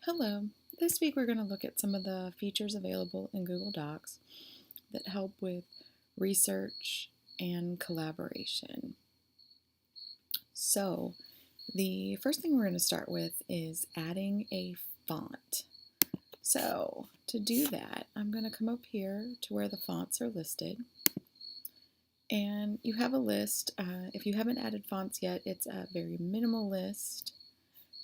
Hello. This week we're going to look at some of the features available in Google Docs that help with research and collaboration. So, the first thing we're going to start with is adding a font. So, to do that, I'm going to come up here to where the fonts are listed. And you have a list. If you haven't added fonts yet, it's a very minimal list.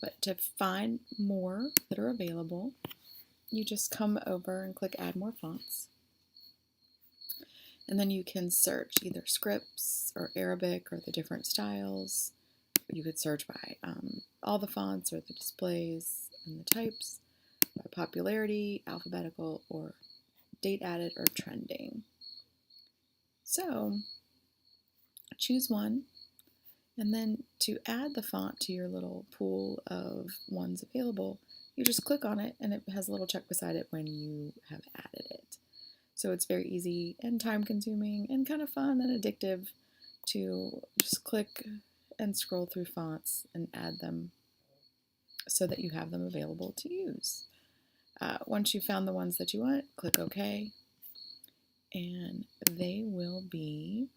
But to find more that are available, you just come over and click Add More Fonts. And then you can search either scripts or Arabic or the different styles. You could search by all the fonts or the displays and the types, by popularity, alphabetical, or date added or trending. So choose one. And then to add the font to your little pool of ones available, you just click on it and it has a little check beside it when you have added it. So it's very easy and time consuming and kind of fun and addictive to just click and scroll through fonts and add them so that you have them available to use. Once you've found the ones that you want, click OK, and they will be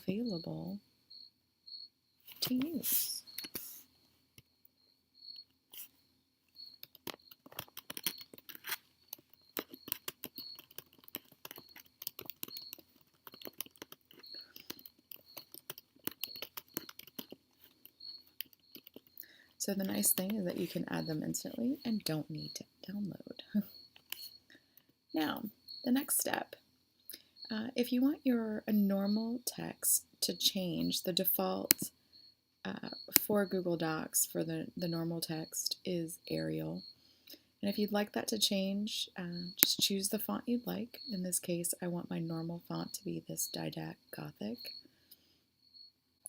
available to use. So the nice thing is that you can add them instantly and don't need to download. Now, the next step. If you want your normal text to change, the default for Google Docs for the normal text is Arial. And if you'd like that to change, just choose the font you'd like. In this case, I want my normal font to be this Didact Gothic.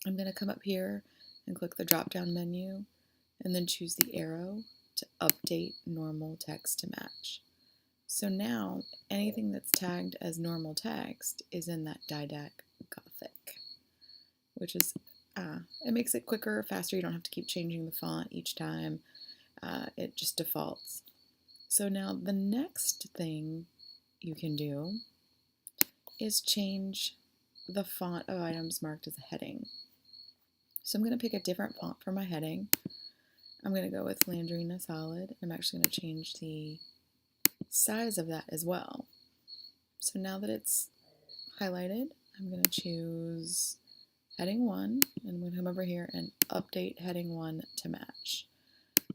I'm going to come up here and click the drop-down menu and then choose the arrow to update normal text to match. So now anything that's tagged as normal text is in that Didact Gothic, which is, it makes it quicker, faster. You don't have to keep changing the font each time. It just defaults. So now the next thing you can do is change the font of items marked as a heading. So I'm going to pick a different font for my heading. I'm going to go with Landrina Solid. I'm actually going to change the size of that as well. So now that it's highlighted, I'm going to choose heading 1, and I'm going to come over here and update heading 1 to match.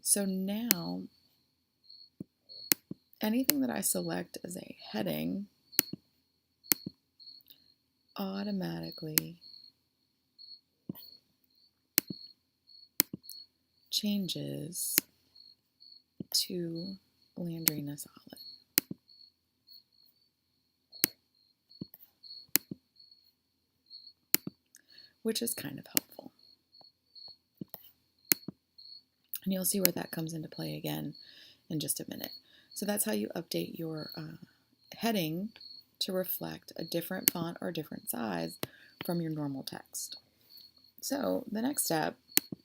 So now anything that I select as a heading automatically changes to Landrina Solid. Which is kind of helpful. And you'll see where that comes into play again in just a minute. So that's how you update your heading to reflect a different font or different size from your normal text. So the next step,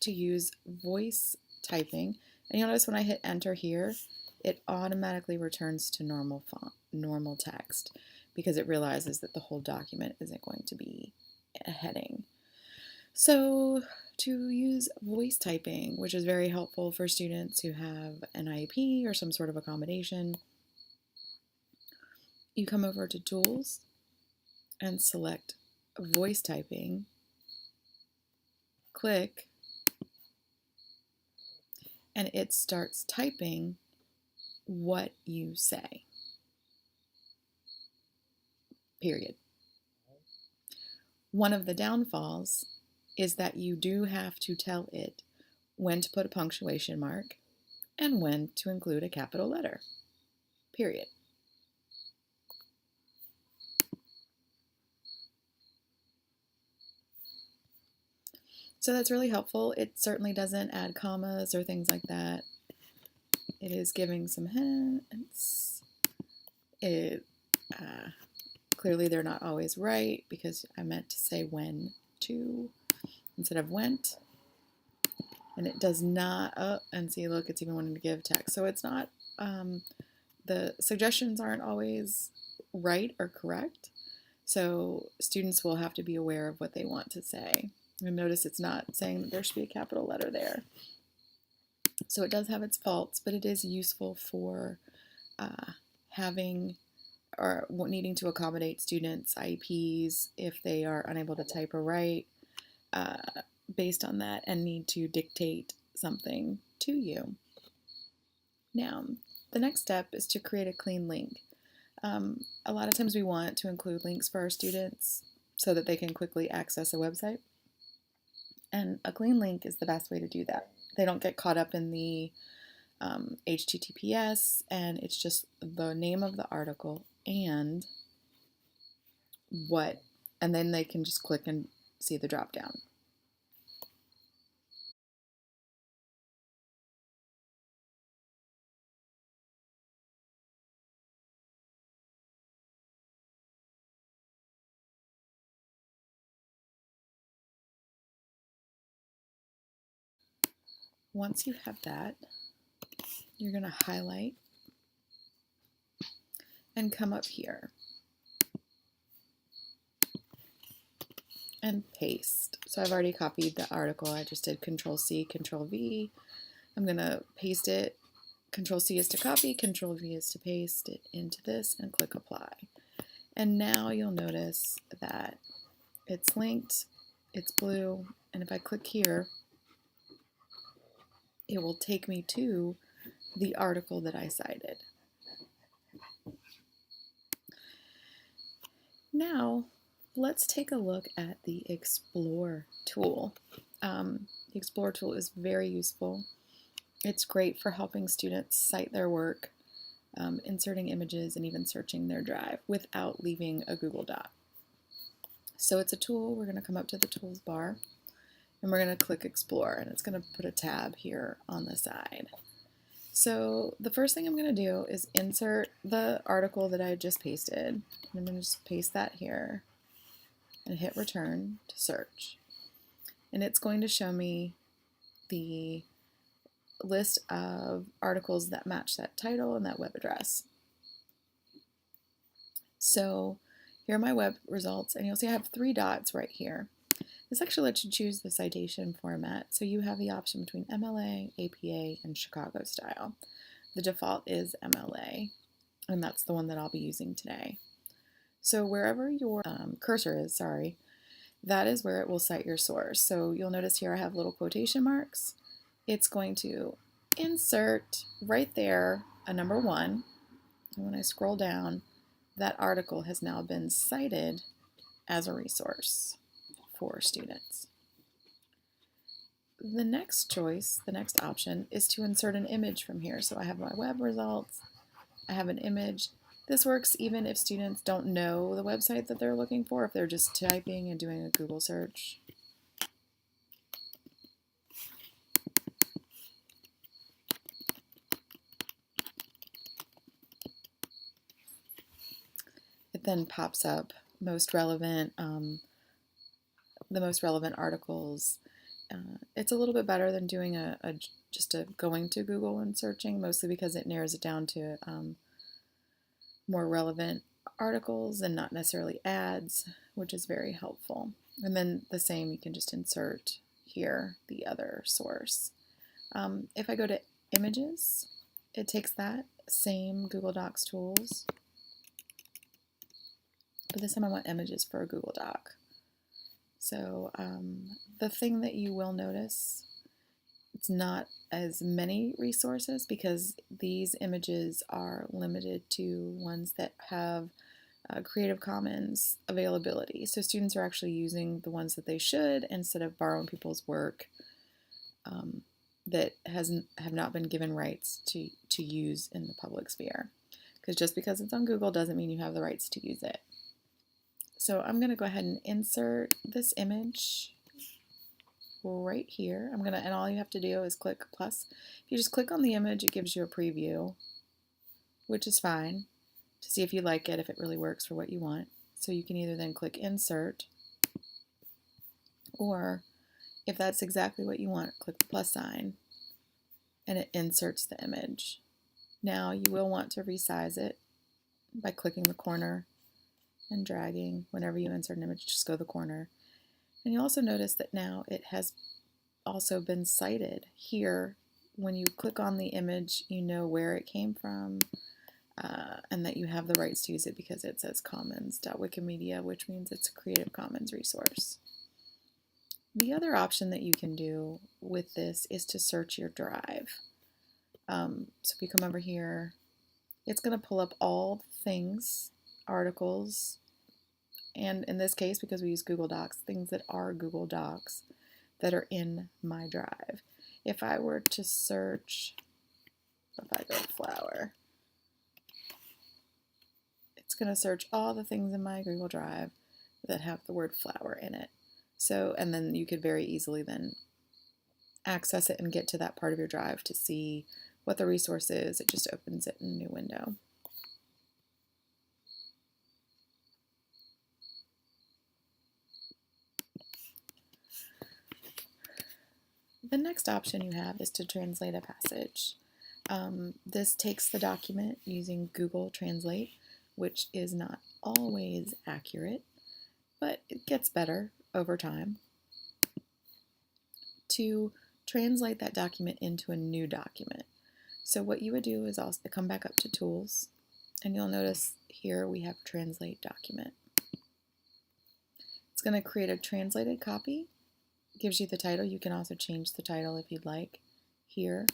to use voice typing, and you'll notice when I hit enter here, it automatically returns to normal font, normal text, because it realizes that the whole document isn't going to be a heading. So to use voice typing, which is very helpful for students who have an IEP or some sort of accommodation, you come over to Tools and select Voice Typing, click, and it starts typing what you say. Period. One of the downfalls is that you do have to tell it when to put a punctuation mark and when to include a capital letter. Period. So that's really helpful. It certainly doesn't add commas or things like that. It is giving some hints. Clearly they're not always right because I meant to say when to instead of went. And it does not, oh, and see, look, it's even wanting to give text. So it's not, the suggestions aren't always right or correct. So students will have to be aware of what they want to say. And notice it's not saying that there should be a capital letter there. So it does have its faults, but it is useful for having or needing to accommodate students' IEPs if they are unable to type or write based on that and need to dictate something to you. Now, the next step is to create a clean link. A lot of times we want to include links for our students so that they can quickly access a website. And a clean link is the best way to do that. They don't get caught up in the HTTPS, and it's just the name of the article and then they can just click and see the drop down. Once you have that, you're going to highlight and come up here and paste. So I've already copied the article. I just did Control-C, Control-V. I'm going to paste it. Control-C is to copy, Control-V is to paste it into this, and click Apply. And now you'll notice that it's linked, it's blue, and if I click here, it will take me to the article that I cited. Now, let's take a look at the Explore tool. The Explore tool is very useful. It's great for helping students cite their work, inserting images, and even searching their drive without leaving a Google Doc. So it's a tool. We're going to come up to the Tools bar, and we're going to click Explore, and it's going to put a tab here on the side. So the first thing I'm going to do is insert the article that I just pasted. I'm going to just paste that here and hit Return to search. And it's going to show me the list of articles that match that title and that web address. So here are my web results, and you'll see I have 3 dots right here. This actually lets you choose the citation format, so you have the option between MLA, APA, and Chicago style. The default is MLA, and that's the one that I'll be using today. So wherever your cursor is, that is where it will cite your source. So you'll notice here I have little quotation marks. It's going to insert right there a number 1, and when I scroll down, that article has now been cited as a resource for students. The next choice, the next option, is to insert an image from here. So I have my web results, I have an image. This works even if students don't know the website that they're looking for, if they're just typing and doing a Google search. It then pops up most relevant, the most relevant articles. It's a little bit better than doing just going to Google and searching, mostly because it narrows it down to more relevant articles and not necessarily ads, which is very helpful. And then the same, you can just insert here the other source. If I go to images, it takes that same Google Docs tools, but this time I want images for a Google Doc. So the thing that you will notice, it's not as many resources because these images are limited to ones that have Creative Commons availability. So students are actually using the ones that they should instead of borrowing people's work that have not been given rights to use in the public sphere. Because just because it's on Google doesn't mean you have the rights to use it. So I'm going to go ahead and insert this image right here. And all you have to do is click plus. If you just click on the image, it gives you a preview, which is fine, to see if you like it, if it really works for what you want. So you can either then click insert, or If that's exactly what you want, click the plus sign and it inserts the image. Now you will want to resize it by clicking the corner and dragging. Whenever you insert an image, just go to the corner. And you'll also notice that now it has also been cited. Here, when you click on the image, you know where it came from and that you have the rights to use it because it says commons.wikimedia, which means it's a Creative Commons resource. The other option that you can do with this is to search your drive. So if you come over here, it's going to pull up all things, articles, and in this case, because we use Google Docs, things that are Google Docs that are in my drive. If I were to search, if I go flower, it's going to search all the things in my Google Drive that have the word flower in it. So, and then you could very easily then access it and get to that part of your drive to see what the resource is. It just opens it in a new window. The next option you have is to translate a passage. This takes the document using Google Translate, which is not always accurate, but it gets better over time, to translate that document into a new document. So what you would do is also come back up to Tools, and you'll notice here we have Translate Document. It's going to create a translated copy. It gives you the title. You can also change the title if you'd like here,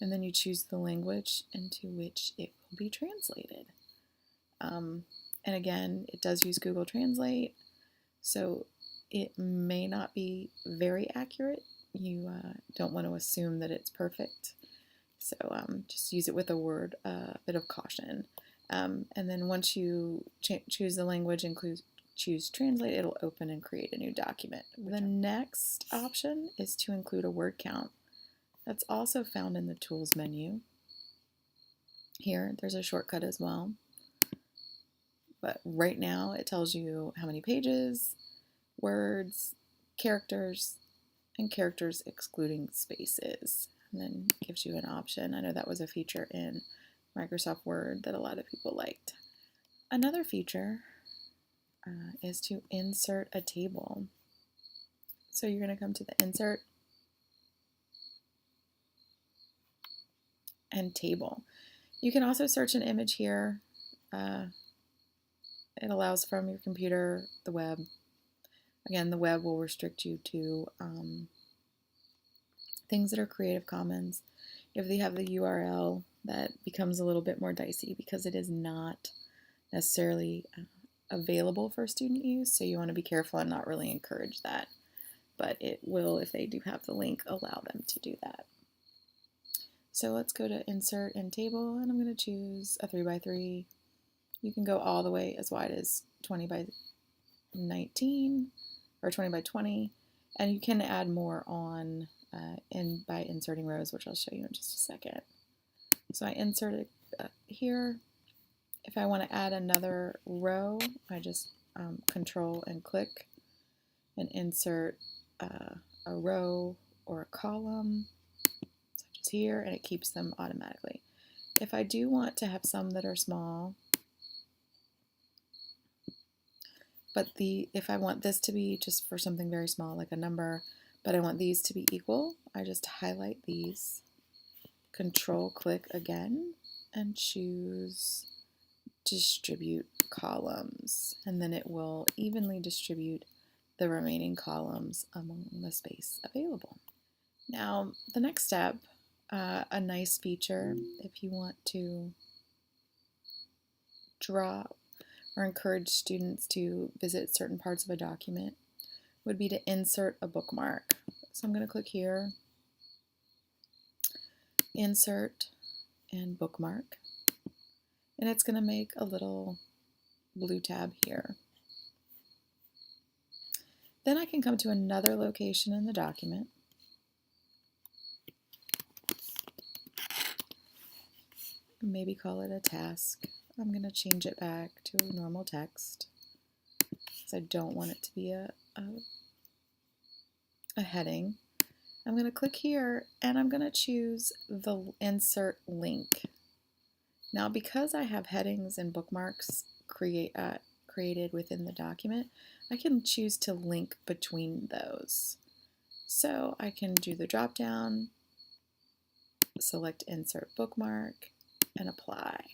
and then you choose the language into which it will be translated. And again, it does use Google Translate, so it may not be very accurate. You don't want to assume that it's perfect. So just use it with a bit of caution. And then once you choose the language and choose Translate, it'll open and create a new document. The next option is to include a word count. That's also found in the Tools menu. Here, there's a shortcut as well. But right now, it tells you how many pages, words, characters, and characters excluding spaces. And then gives you an option. I know that was a feature in Microsoft Word that a lot of people liked. Another feature is to insert a table. So you're going to come to the Insert and Table. You can also search an image here. It allows from your computer, the web. Again, the web will restrict you to things that are Creative Commons. If they have the URL, that becomes a little bit more dicey because it is not necessarily available for student use, so you want to be careful and not really encourage that. But it will, if they do have the link, allow them to do that. So let's go to Insert and Table, and I'm going to choose a 3x3. You can go all the way as wide as 20 by 19 or 20 by 20, and you can add more on by inserting rows, which I'll show you in just a second. So I inserted here. If I want to add another row, I just Control and click and insert a row or a column, such as here, and it keeps them automatically. If I do want to have some that are small, but if I want this to be just for something very small, like a number, but I want these to be equal, I just highlight these, Control click again, and choose Distribute Columns, and then it will evenly distribute the remaining columns among the space available. Now, the next step, a nice feature if you want to draw or encourage students to visit certain parts of a document, would be to insert a bookmark. So I'm going to click here, Insert and Bookmark, and it's going to make a little blue tab here. Then I can come to another location in the document, maybe call it a task. I'm going to change it back to normal text because I don't want it to be a a heading. I'm going to click here and I'm going to choose the insert link. Now, because I have headings and bookmarks created within the document, I can choose to link between those. So I can do the drop down, select insert bookmark, and apply.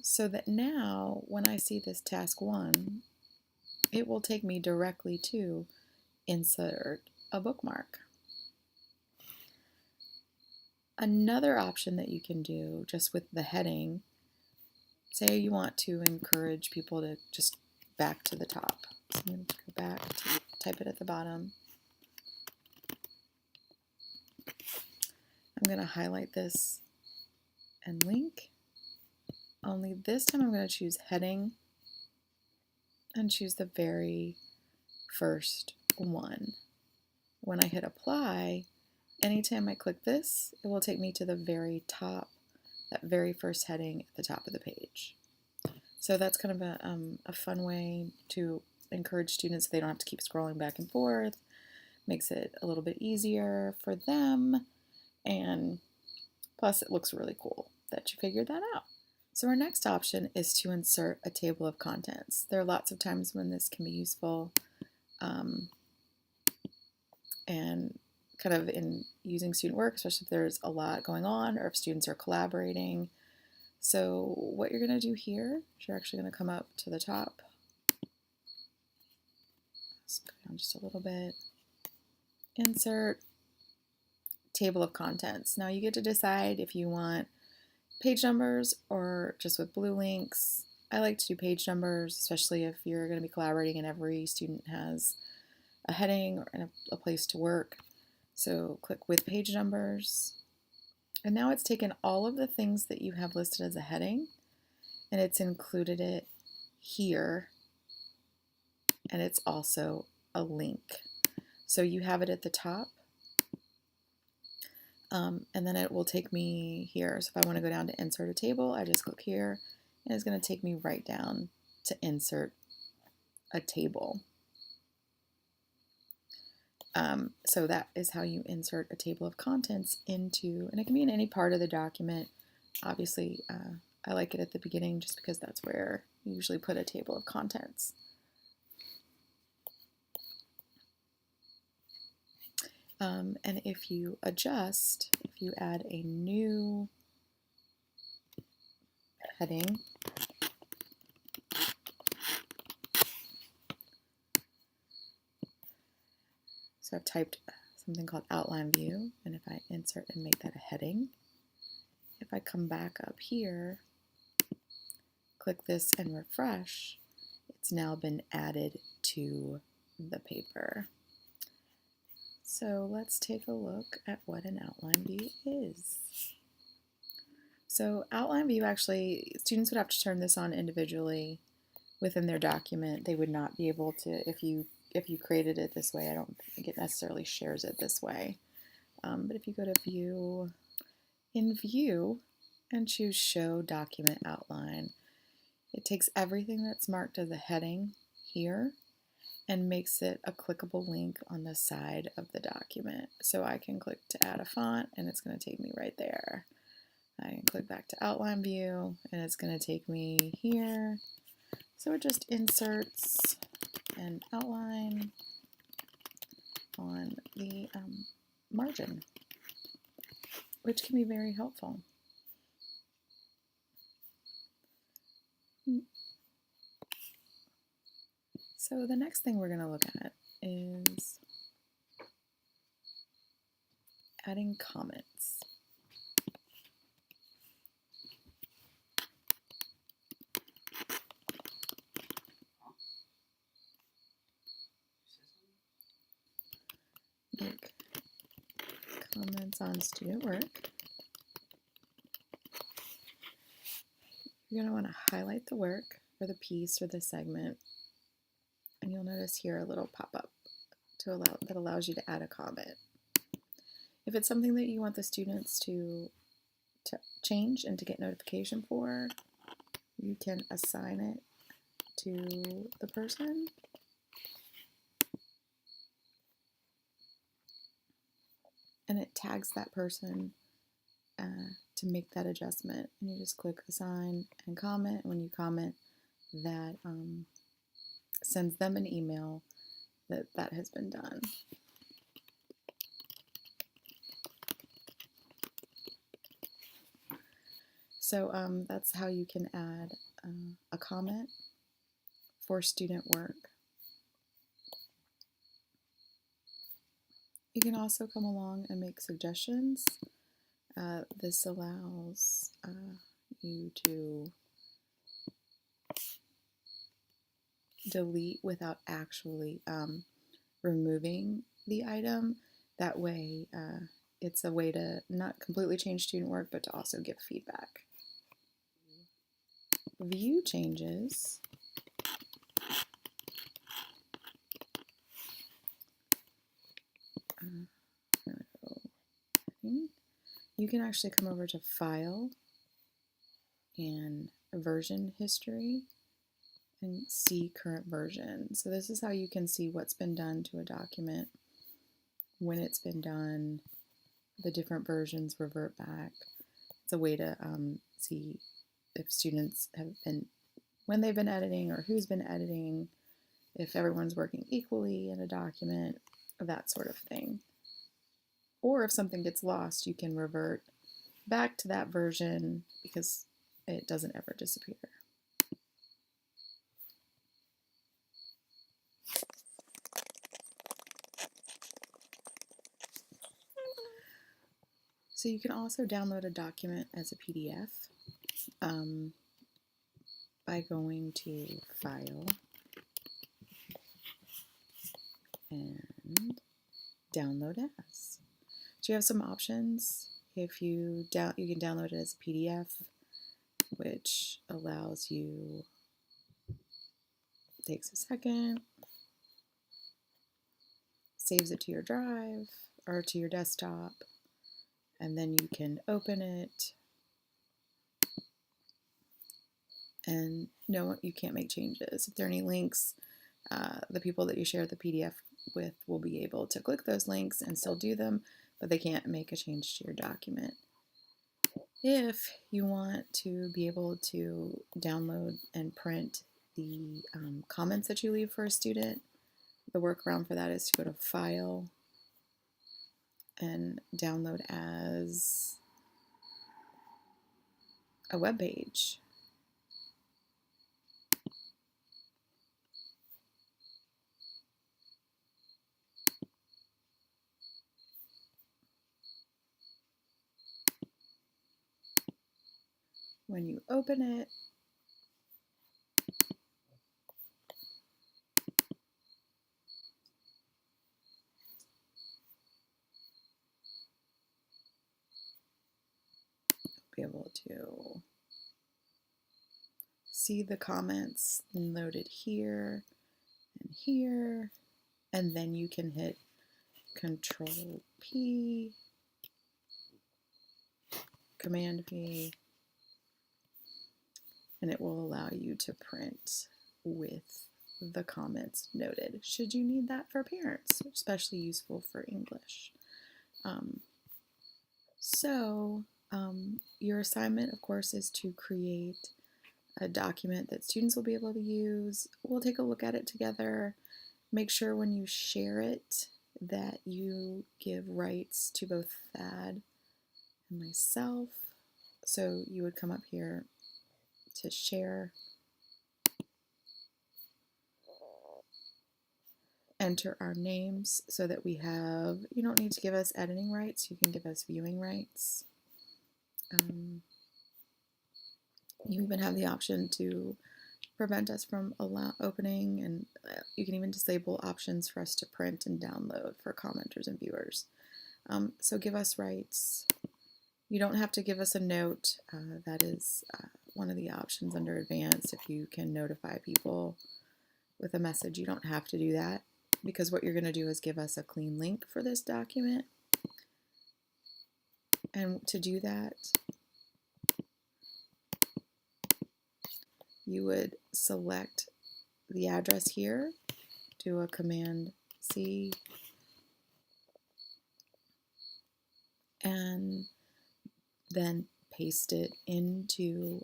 So that now when I see this task 1, it will take me directly to insert a bookmark. Another option that you can do just with the heading, say you want to encourage people to just back to the top. So I'm going to go back, type it at the bottom. I'm going to highlight this and link. Only this time I'm going to choose heading and choose the very first one. When I hit apply, anytime I click this, it will take me to the very top, that very first heading at the top of the page. So that's kind of a fun way to encourage students so they don't have to keep scrolling back and forth. Makes it a little bit easier for them, and plus it looks really cool that you figured that out. So our next option is to insert a table of contents. There are lots of times when this can be useful and kind of in using student work, especially if there's a lot going on or if students are collaborating. So what you're going to do here is you're actually going to come up to the top. Let's go down just a little bit. Insert table of contents. Now you get to decide if you want page numbers or just with blue links. I like to do page numbers, especially if you're going to be collaborating and every student has a heading or a place to work. So click with page numbers. And now it's taken all of the things that you have listed as a heading and it's included it here. And it's also a link. So you have it at the top. And then it will take me here. So if I want to go down to insert a table, I just click here and it's going to take me right down to insert a table. So that is how you insert a table of contents into, and it can be in any part of the document. Obviously, I like it at the beginning just because that's where you usually put a table of contents. And if you adjust, if you add a new heading, so I've typed something called outline view, and if I insert and make that a heading, if I come back up here, click this and refresh, it's now been added to the paper. So let's take a look at what an outline view is. So outline view, actually, students would have to turn this on individually within their document. They would not be able to, if you created it this way, I don't think it necessarily shares it this way. But if you go to view, in view, and choose show document outline, it takes everything that's marked as a heading here and makes it a clickable link on the side of the document. So I can click to add a font and it's going to take me right there. I can click back to outline view and it's going to take me here. So it just inserts an outline on the margin, which can be very helpful. So the next thing we're going to look at is adding comments. Make comments on student work. You're going to want to highlight the work or the piece or the segment, and you'll notice here a little pop-up that allows you to add a comment. If it's something that you want the students to change and to get notification for, you can assign it to the person. and it tags that person to make that adjustment. And you just click assign and comment. When you comment, that sends them an email that that has been done. So that's how you can add a comment for student work. You can also come along and make suggestions. This allows you to delete without actually removing the item. That way, it's a way to not completely change student work, but to also give feedback. View changes. You can actually come over to File and Version History and see current version. So this is how you can see what's been done to a document, when it's been done, the different versions revert back. It's a way to see if students have been, when they've been editing or who's been editing, if everyone's working equally in a document, that sort of thing. Or if something gets lost, you can revert back to that version because it doesn't ever disappear. So you can also download a document as a PDF by going to File and Download As. So you have some options. If you can download it as a PDF, which allows you, takes a second, saves it to your drive or to your desktop, and then you can open it and no, you can't make changes. If there are any links, the people that you share the PDF with will be able to click those links and still do them, but they can't make a change to your document. If you want to be able to download and print the comments that you leave for a student, the workaround for that is to go to File and Download as a web page. When you open it, be able to see the comments loaded here and here, and then you can hit Control P, Command P, and it will allow you to print with the comments noted, should you need that for parents, especially useful for English. Your assignment, of course, is to create a document that students will be able to use. We'll take a look at it together. Make sure when you share it that you give rights to both Thad and myself. So you would come up here to share, enter our names so that we have, you don't need to give us editing rights, you can give us viewing rights. You even have the option to prevent us from opening, and you can even disable options for us to print and download for commenters and viewers. So give us rights. You don't have to give us a note. That is one of the options under advanced. If you can notify people with a message, you don't have to do that, because what you're going to do is give us a clean link for this document. And to do that, you would select the address here, do a Command C, and then paste it into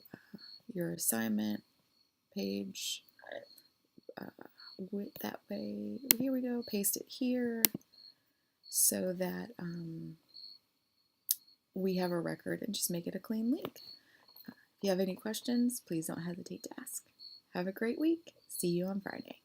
your assignment page. That way, here we go, paste it here so that we have a record, and just make it a clean link. If you have any questions, please don't hesitate to ask. Have a great week. See you on Friday.